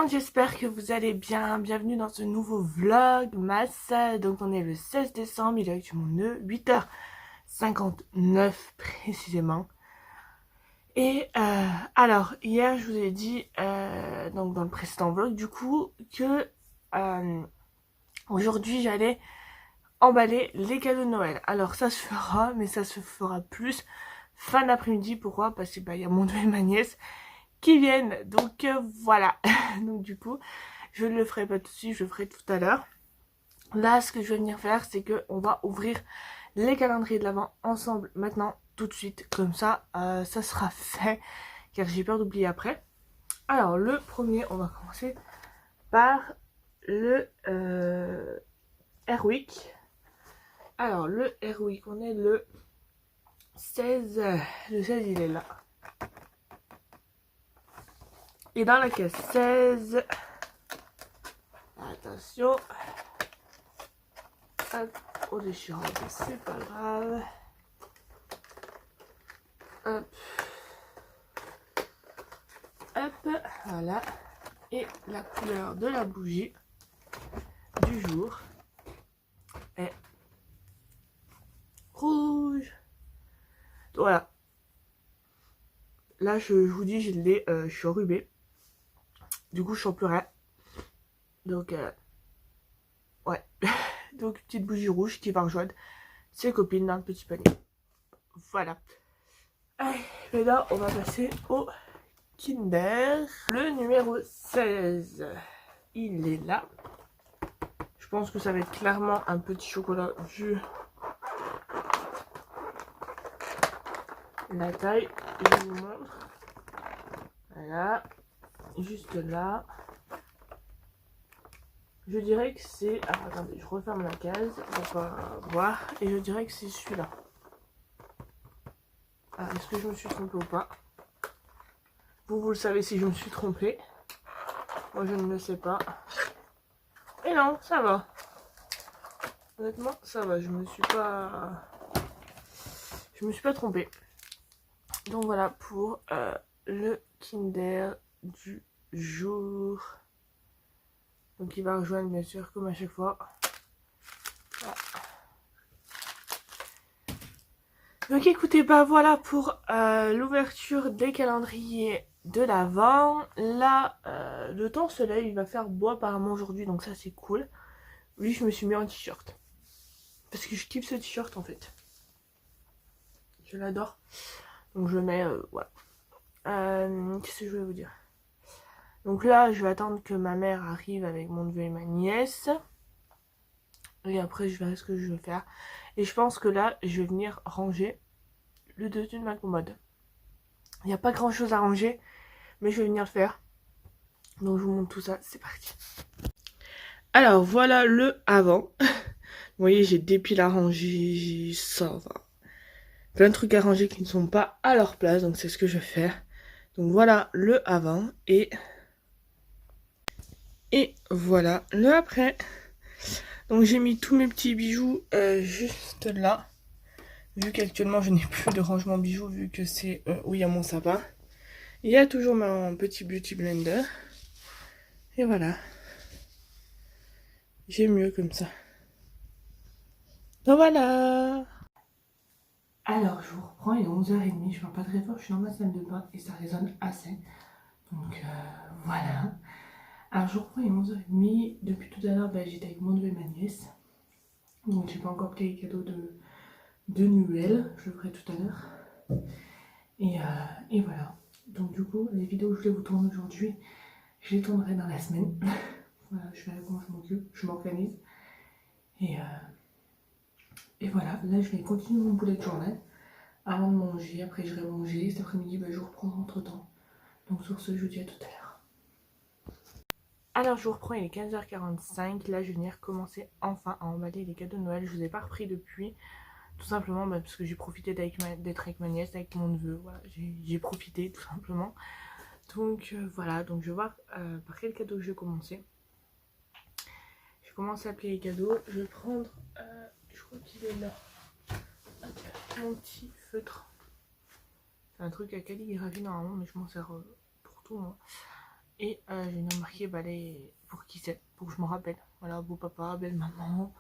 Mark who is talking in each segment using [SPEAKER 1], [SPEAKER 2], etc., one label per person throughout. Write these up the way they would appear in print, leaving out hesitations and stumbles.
[SPEAKER 1] monde, j'espère que vous allez bien. Bienvenue dans ce nouveau vlog masse. Donc on est le 16 décembre, il est actuellement 8h59 précisément. Et alors hier je vous ai dit donc dans le précédent vlog du coup que aujourd'hui j'allais emballer les cadeaux de Noël. Alors ça se fera, mais ça se fera plus fin d'après-midi. Pourquoi? Parce que y a mon neveu et ma nièce qui viennent, donc voilà. Donc du coup je ne le ferai pas tout de suite, je le ferai tout à l'heure. Là ce que je vais venir faire, c'est que on va ouvrir les calendriers de l'Avent ensemble maintenant tout de suite, comme ça ça sera fait, car j'ai peur d'oublier après. Alors le premier, on va commencer par le Airwick. Alors le Airwick, on est le 16, le 16 il est là. Et dans la caisse 16, attention, hop, au déchirant, c'est pas grave. Hop, hop, voilà. Et la couleur de la bougie du jour est rouge. Voilà. Là, je vous dis, je suis enrhumée. Du coup, je sens plus rien. Donc, ouais. Donc, petite bougie rouge qui va rejoindre ses copines dans le petit panier. Voilà. Allez, maintenant, on va passer au Kinder. Le numéro 16. Il est là. Je pense que ça va être clairement un petit chocolat vu la taille. Je vous montre. Voilà. Juste là. Je dirais que c'est... Alors attendez, je referme la case pour voir. Et je dirais que c'est celui-là. Ah, est-ce que je me suis trompée ou pas? Vous le savez si je me suis trompée. Moi je ne le sais pas. Et non, ça va. Honnêtement, ça va. Je me suis pas trompée. Donc voilà pour le Kinder du jour. Donc il va rejoindre bien sûr comme à chaque fois. Voilà. Donc écoutez, bah voilà pour l'ouverture des calendriers de l'Avent. Là, le temps se lève, il va faire beau apparemment aujourd'hui, donc ça c'est cool. Oui, je me suis mis en t-shirt. Parce que je kiffe ce t-shirt en fait. Je l'adore. Donc je mets, voilà. Qu'est-ce que je voulais vous dire? Donc là, je vais attendre que ma mère arrive avec mon neveu et ma nièce. Et après, je verrai ce que je vais faire. Et je pense que là, je vais venir ranger le dessus de ma commode. Il n'y a pas grand chose à ranger, mais je vais venir le faire. Donc je vous montre tout ça, c'est parti. Alors voilà le avant. Vous voyez, j'ai des piles à ranger, ça va. Plein de trucs à ranger qui ne sont pas à leur place, donc c'est ce que je vais faire. Donc voilà le avant et voilà le après. Donc j'ai mis tous mes petits bijoux juste là. Vu qu'actuellement je n'ai plus de rangement bijoux, vu que c'est où il y a mon sapin. Il y a toujours mon petit beauty blender. Et voilà. J'ai mieux comme ça. Donc voilà. Alors je vous reprends, il est 11h30, je parle pas très fort, je suis dans ma salle de bain et ça résonne assez. Donc voilà. Alors je vous reprends, il est 11h30. Depuis tout à l'heure, j'étais avec mon neveu et ma nièce. Donc j'ai pas encore pris les cadeaux de Noël, je le ferai tout à l'heure. Et voilà. Donc du coup, les vidéos que je vais vous tourner aujourd'hui, je les tournerai dans la semaine. Voilà, je verrai comment je m'occupe, je m'organise. Et voilà, là je vais continuer mon bullet journal avant de manger. Après je vais manger. Cet après-midi, je vous reprends entre temps. Donc sur ce, je vous dis à tout à l'heure. Alors je vous reprends, il est 15h45. Là je vais venir commencer enfin à emballer les cadeaux de Noël. Je vous ai pas repris depuis. Tout simplement parce que j'ai profité d'être avec ma nièce, avec mon neveu. Voilà, j'ai profité tout simplement. Donc voilà, donc je vais voir par quel cadeau je vais commencer. Je vais commencer à plier les cadeaux. Je vais prendre, je crois qu'il est là, mon petit feutre. C'est un truc à calligraphie normalement, mais je m'en sers pour tout moi. Et j'ai bien marqué bah, pour qui c'est, pour que je me rappelle. Voilà, beau papa, belle maman,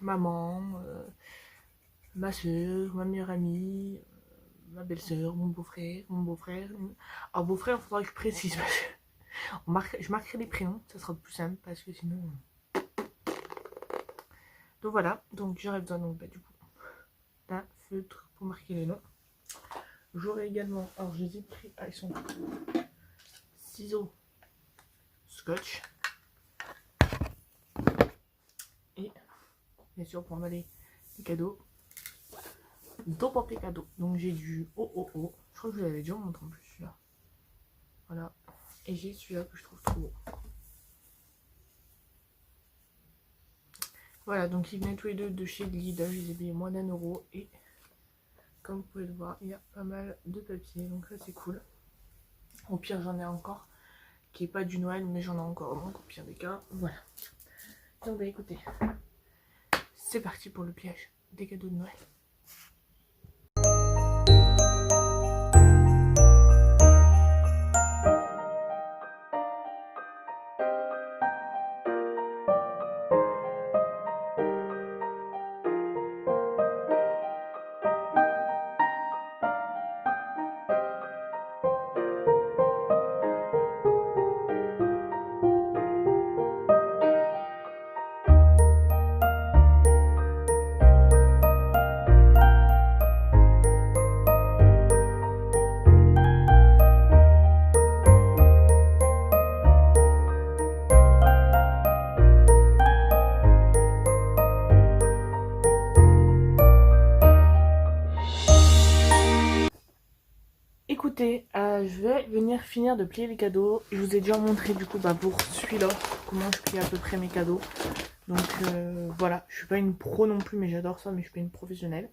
[SPEAKER 1] maman, ma soeur, ma meilleure amie, ma belle-sœur, mon beau-frère, mon beau-frère. Alors beau-frère, il faudra que je précise parce que je marquerai les prénoms, ça sera plus simple parce que sinon... Donc voilà, donc j'aurais besoin donc, bah, du coup d'un feutre pour marquer les noms. J'aurai également, alors je les ai pris, ils sont ciseaux, scotch et bien sûr pour emballer les cadeaux, deux papiers cadeaux. Donc j'ai du OOO, je crois que je l'avais déjà montré en plus celui-là. Voilà, et j'ai celui-là que je trouve trop beau. Voilà, donc ils venaient tous les deux de chez Lidl, je les ai payés moins d'1 € et comme vous pouvez le voir, il y a pas mal de papier, donc ça c'est cool. Au pire j'en ai encore, qui est pas du Noël, mais j'en ai encore, donc au pire des cas, voilà. Donc bah écoutez, c'est parti pour le pliage des cadeaux de Noël. Écoutez, je vais venir finir de plier les cadeaux. Je vous ai déjà montré du coup pour celui-là comment je plie à peu près mes cadeaux. Donc voilà, je suis pas une pro non plus, mais j'adore ça, mais je suis pas une professionnelle.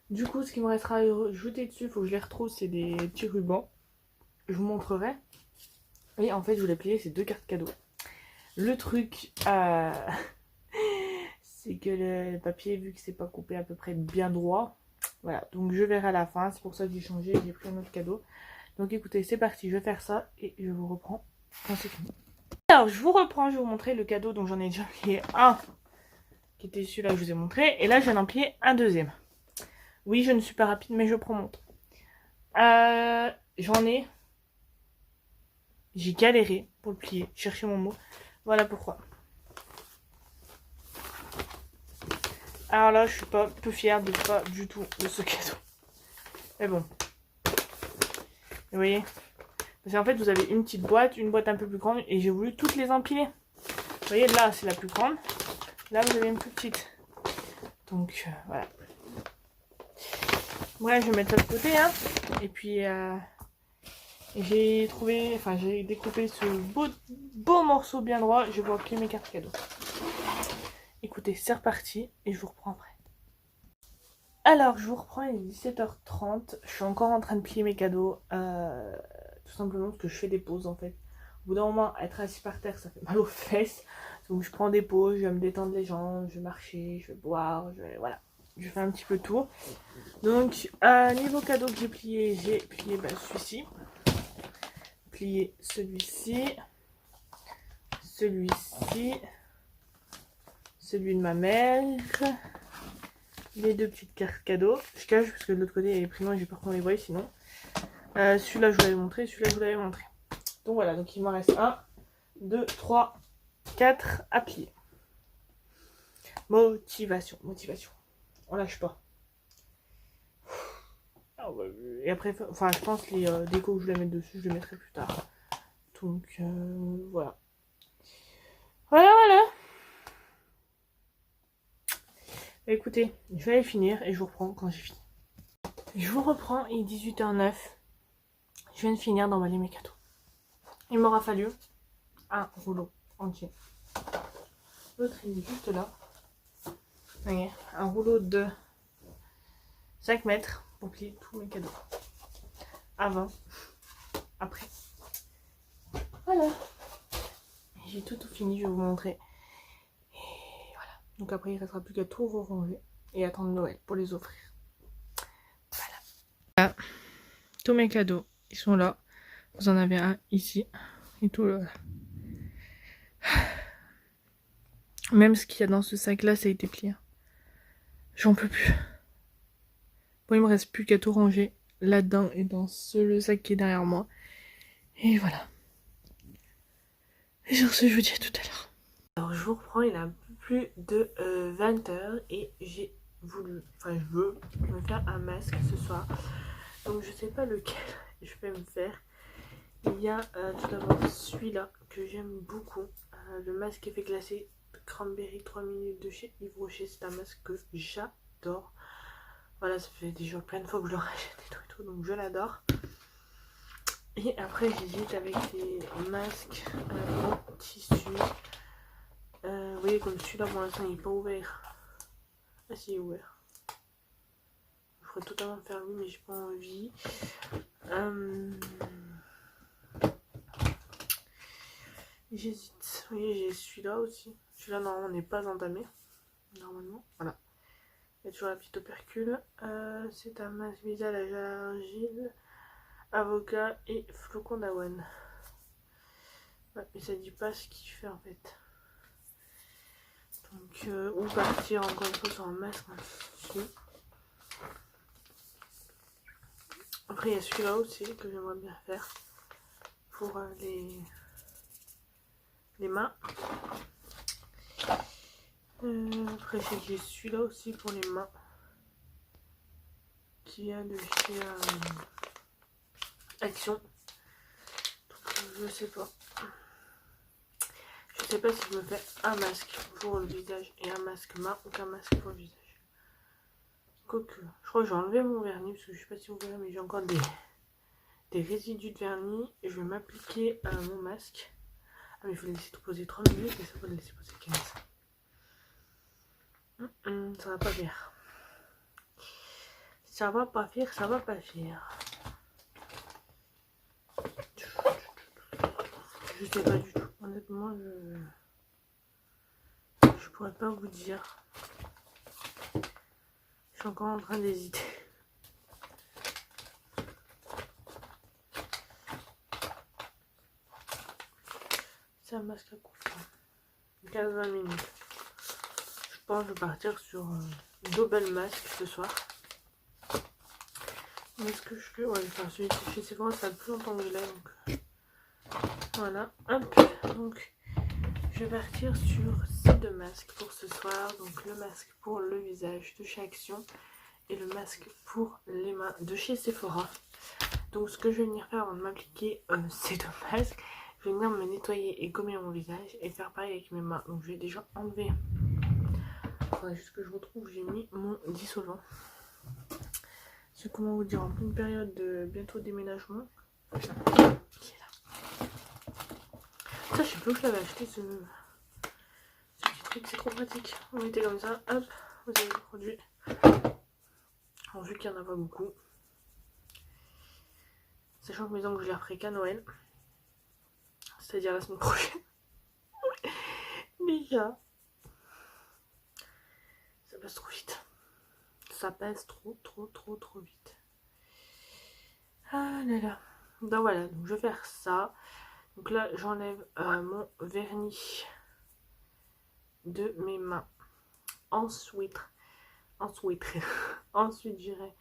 [SPEAKER 1] Du coup, ce qui me restera à jeter dessus, il faut que je les retrouve, c'est des petits rubans. Je vous montrerai. Et en fait, je voulais plier ces 2 cartes cadeaux. Le truc, c'est que le papier, vu que c'est pas coupé à peu près bien droit, voilà, donc je verrai à la fin, c'est pour ça que j'ai changé, j'ai pris un autre cadeau. Donc écoutez, c'est parti, je vais faire ça et je vous reprends quand c'est fini. Alors je vous reprends, je vais vous montrer le cadeau, donc j'en ai déjà plié un, qui était celui-là que je vous ai montré, et là je viens d'en plier un deuxième. Oui, je ne suis pas rapide, mais je prends mon temps. J'ai galéré pour le plier, chercher mon mot, voilà pourquoi. Alors là, je suis pas peu fière de pas du tout de ce cadeau. Mais bon. Vous voyez? Parce qu'en fait, vous avez une petite boîte, une boîte un peu plus grande, et j'ai voulu toutes les empiler. Vous voyez, là, c'est la plus grande. Là, vous avez une plus petite. Donc, voilà. Ouais, je vais mettre ça de côté, hein. Et puis, j'ai trouvé, enfin, j'ai découpé ce beau morceau bien droit. Je vais pouvoir plier mes cartes cadeaux. Écoutez, c'est reparti, et je vous reprends après. Alors, je vous reprends, il est 17h30. Je suis encore en train de plier mes cadeaux. Tout simplement parce que je fais des pauses en fait. Au bout d'un moment, être assis par terre, ça fait mal aux fesses. Donc, je prends des pauses, je vais me détendre les jambes, je vais marcher, je vais boire, voilà. Je fais un petit peu tout. Donc, niveau cadeau que j'ai plié celui-ci. Plié celui-ci. Celui-ci. Celui de ma mère. Les 2 petites cartes cadeaux. Je cache parce que de l'autre côté il y a les prénoms et j'ai peur qu'on les voie sinon. Celui-là je vous l'avais montré, celui-là je vous l'avais montré. Donc voilà, donc il m'en reste 1, 2, 3, 4 à plier. Motivation, motivation. On lâche pas. Et après, enfin je pense les décos que je vais mettre dessus, je les mettrai plus tard. Donc voilà. Voilà. Écoutez, je vais aller finir et je vous reprends quand j'ai fini. Je vous reprends, il est 18h09. Je viens de finir d'emballer mes cadeaux. Il m'aura fallu un rouleau entier. L'autre il est juste là. Voyez, un rouleau de 5 mètres pour plier tous mes cadeaux. Avant, après. Voilà. J'ai tout fini, je vais vous montrer. Et voilà. Donc après, il ne restera plus qu'à tout ranger et attendre Noël pour les offrir. Voilà. Tous mes cadeaux Ils sont là. Vous en avez un ici. Et tout là. Même ce qu'il y a dans ce sac là, ça a été plié. J'en peux plus. Bon, il me reste plus qu'à tout ranger là-dedans et dans le sac qui est derrière moi. Et voilà. Et sur ce, je vous dis à tout à l'heure. Alors, je vous reprends, il est un peu plus de 20h et je veux me faire un masque ce soir. Donc, je sais pas lequel je vais me faire. Il y a tout d'abord celui-là que j'aime beaucoup. Le masque effet glacé Cranberry 3 minutes de chez Yves Rocher. C'est un masque que j'adore. Voilà, ça fait déjà plein de fois que je le rachète et tout, donc je l'adore. Et après, j'hésite avec des masques en tissu. Vous voyez, comme celui-là, pour l'instant, il n'est pas ouvert. Ah, si, il est ouvert. Je pourrais totalement me faire lui, mais j'ai pas envie. J'hésite. Vous voyez, j'ai celui-là aussi. Celui-là, normalement, n'est pas entamé. Normalement, voilà. Il y a toujours la petite opercule. C'est un masque visage à l'argile, avocat et flocon d'avoine. Ouais, mais ça dit pas ce qu'il fait en fait. Donc, ou partir encore une fois sur un masque dessus. Après, il y a celui-là aussi que j'aimerais bien faire pour les mains. Après, j'ai celui-là aussi pour les mains qui vient de chez Action. Donc, je sais pas. Je sais pas si je me fais un masque pour le visage et un masque main ou qu'un masque pour le visage. Quoique, je crois que j'ai enlevé mon vernis parce que je sais pas si vous verrez, mais j'ai encore des résidus de vernis. Et je vais m'appliquer mon masque. Ah, mais il faut le laisser poser 3 minutes et ça va le laisser poser 15. Ça va pas faire. Ça va pas faire, ça va pas faire. Je sais pas du tout. Honnêtement, je pourrais pas vous dire. Je suis encore en train d'hésiter. C'est un masque à couvert. 15-20 minutes. Je pense que je vais partir sur double masque ce soir. Mais ce que je fais, ouais, enfin celui de chez Sephora, ça fait plus longtemps que je l'ai, donc voilà, hop. Donc je vais partir sur ces deux masques pour ce soir. Donc le masque pour le visage de chez Action et le masque pour les mains de chez Sephora. Donc ce que je vais venir faire avant de m'appliquer ces deux masques, je vais venir me nettoyer et gommer mon visage et faire pareil avec mes mains. Donc je vais déjà enlever. Il faudrait juste que je retrouve, j'ai mis mon dissolvant. C'est comment vous dire, en pleine période de bientôt déménagement. Qui est là. Ça, je sais plus où je l'avais acheté ce petit truc, c'est trop pratique. Vous mettez comme ça, hop, vous avez le produit. Alors, vu qu'il n'y en a pas beaucoup. Sachant que mes ongles, je les referai qu'à Noël. C'est-à-dire la semaine prochaine. Déjà. Ça passe trop vite. Ça passe trop vite. Ah là là. Donc voilà, donc je vais faire ça. Donc là, j'enlève mon vernis de mes mains. Ensuite, j'irai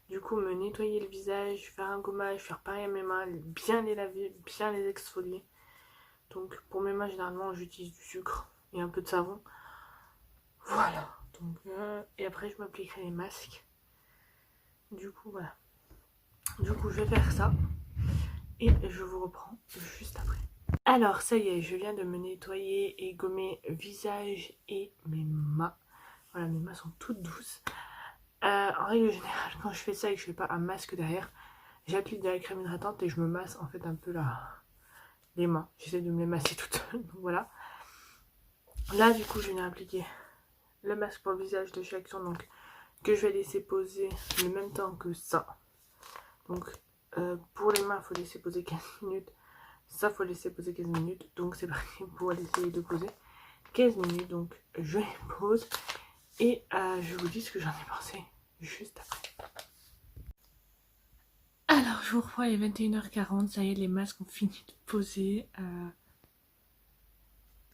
[SPEAKER 1] du coup me nettoyer le visage, faire un gommage, faire pareil à mes mains, bien les laver, bien les exfolier. Donc pour mes mains, généralement, j'utilise du sucre et un peu de savon. Voilà. Donc, et après, je m'appliquerai les masques. Du coup, voilà. Du coup, je vais faire ça. Et je vous reprends juste après. Alors, ça y est, je viens de me nettoyer et gommer visage et mes mains. Voilà, mes mains sont toutes douces. En règle générale, quand je fais ça et que je fais pas un masque derrière, j'applique de la crème hydratante et je me masse en fait un peu les mains. J'essaie de me les masser toute seule. Donc voilà. Là, du coup, je viens appliquer le masque pour le visage de chez Action, donc que je vais laisser poser le même temps que ça. Donc pour les mains, il faut laisser poser 15 minutes. Ça, faut laisser poser 15 minutes. Donc c'est parti pour essayer de poser 15 minutes. Donc je les pose et je vous dis ce que j'en ai pensé juste après. Alors je vous reprends, il est 21h40, ça y est, les masques ont fini de poser.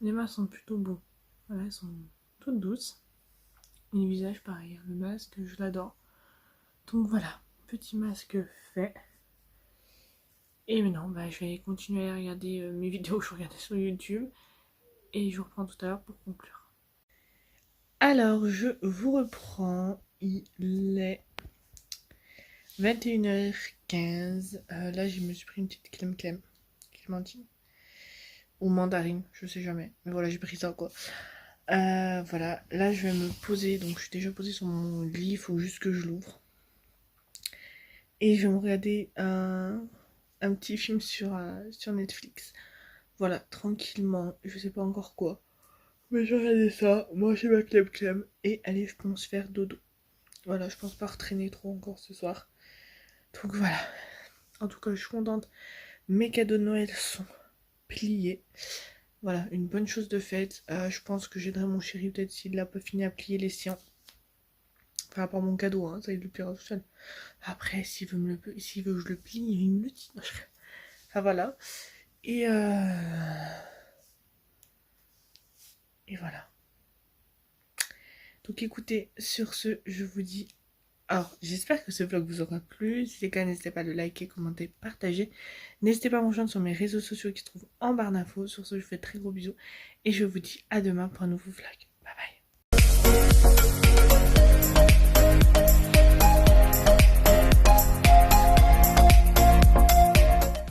[SPEAKER 1] Les masques sont plutôt beaux. Voilà, elles sont toutes douces. Et le visage, pareil. Le masque, je l'adore. Donc voilà, petit masque fait. Et maintenant, bah, je vais continuer à regarder mes vidéos que je regardais sur YouTube. Et je vous reprends tout à l'heure pour conclure. Alors, je vous reprends. Il est 21h15. Là, je me suis pris une petite clémentine. Ou mandarine, je sais jamais. Mais voilà, j'ai pris ça quoi. Voilà, là je vais me poser. Donc, je suis déjà posée sur mon lit. Il faut juste que je l'ouvre. Et je vais me regarder un petit film sur Netflix. Voilà, tranquillement. Je sais pas encore quoi. Mais je vais regarder ça, manger ma clem et aller, je pense, faire dodo. Voilà, je pense pas retraîner trop encore ce soir. Donc voilà. En tout cas, je suis contente. Mes cadeaux de Noël sont pliés. Voilà, une bonne chose de faite. Je pense que j'aiderai mon chéri peut-être s'il n'a pas fini à plier les siens. Par rapport à mon cadeau, hein, ça il le pliera tout seul. Après, s'il veut que je le plie, il me le dit. Enfin voilà. Et voilà. Donc écoutez, sur ce, je vous dis... Alors, j'espère que ce vlog vous aura plu. Si c'est le cas, n'hésitez pas à le liker, commenter, partager. N'hésitez pas à me rejoindre sur mes réseaux sociaux qui se trouvent en barre d'infos. Sur ce, je vous fais de très gros bisous. Et je vous dis à demain pour un nouveau vlog.